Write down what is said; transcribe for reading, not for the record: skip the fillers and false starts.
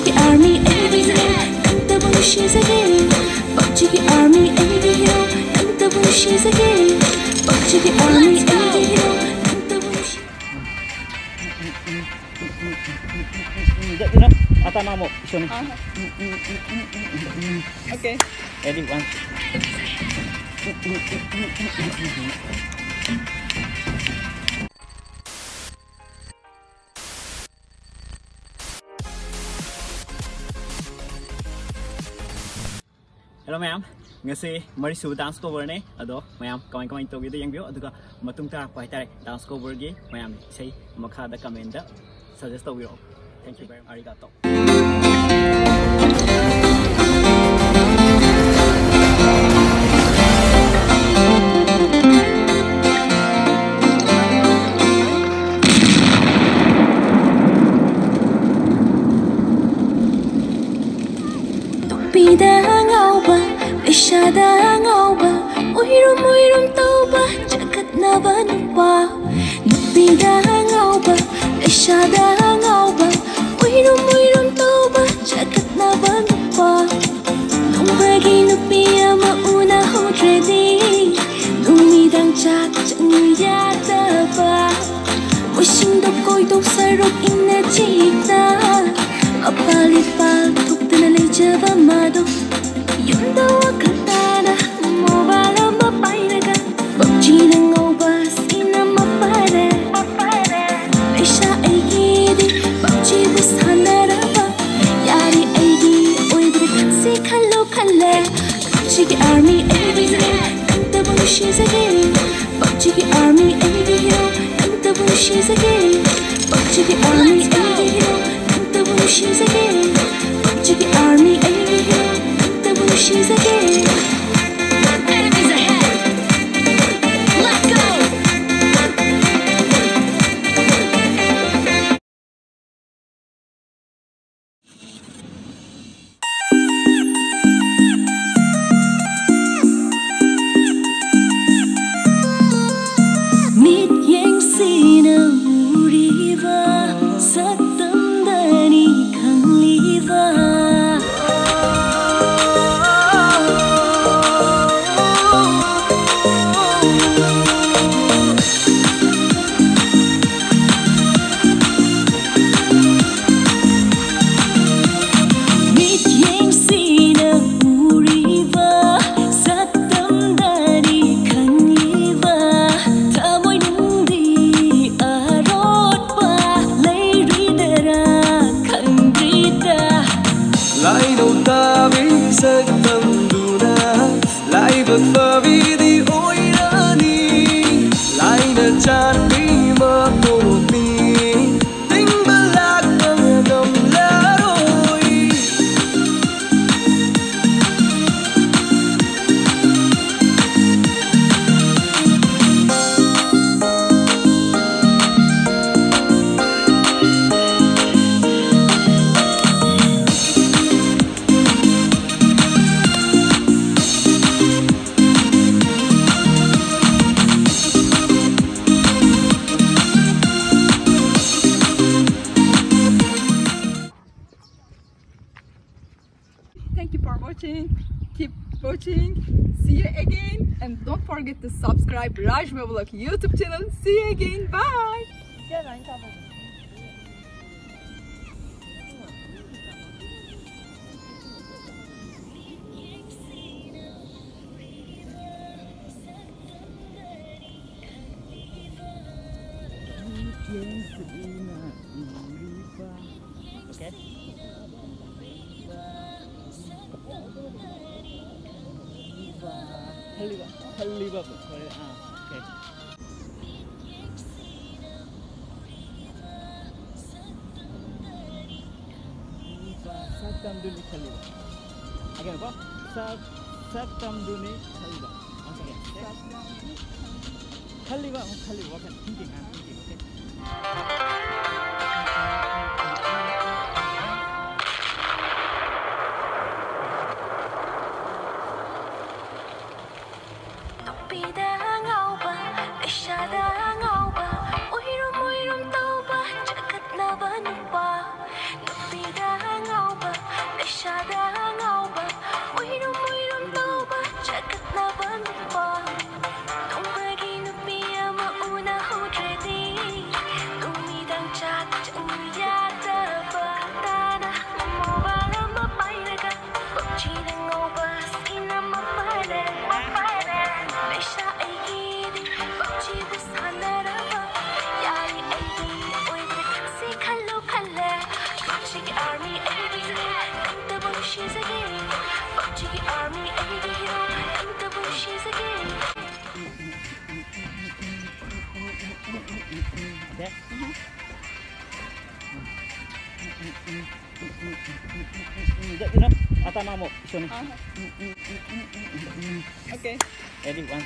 벅지기 army every hero 땀따봉 시작해 벅지기 army every hero 땀따봉 시작해 벅지기 army every hero 땀따봉 Atas nama Isun. Okay. Ready one. Hello ma'am. Ngasi mari su dance cover ni. Ado ma'am kawan-kawan tu gitu yang bio aduga matung ta pai tare dance cover gi ma'am sei makha da comment da suggest to bio. Thank you very much. Arigato. Tupida ngauba, leshada ngauba, uirum tauba, jagat naba nupa. Tupida ngauba, leshada ngauba, uirum tauba, jagat naba nupa. Nung bagi nupi ama una hodredi, numidang chak changyada ba. Wishing dok koi dok sarok inna chita, apalipal Java mado yunda wakatana mobala mapainaga bokjina ngoba sina mapare lesha aigidi bokji bushanaraba yari aigi oidre kansi khallo khalle bokji army every hero kanta bushizage bokji army every hero kanta bushizage bokji army every hero kanta bushizage the army every hero the bushes again. Enemies ahead. Let's go. Meet yang sina muriva satam dani kangliva. Lại đầu ta biết giấc tâm đủ na lại vật vờ vì đi ôi đã đi lại nở tràn đi mơ một mình tính bơ lạc bằng nồng lá đôi Thank you for watching. Keep watching. See you again. And don't forget to subscribe Rajma Vlog YouTube channel. See you again. Bye. Okay. Haliba. Okay. Satam duni haliba. Again, what? Satam duni haliba. Once again. Haliba. What can thinking? I'm thinking. Okay. Tupida ngauba, leshada ngauba, uirum tauba, jagat naba nupa. Tupida ngauba. Okay. Dek na atama mo iso ni. Okay. Ready, 1.